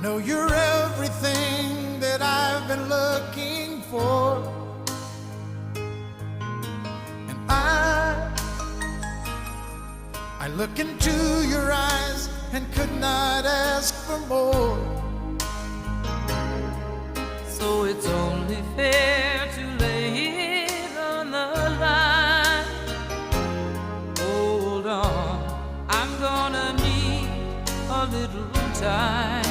know you're everything that I've been looking for, and I look into your eyes and could not ask for more. So it's only fair to lay it on the line. Hold on, I'm gonna need a little time.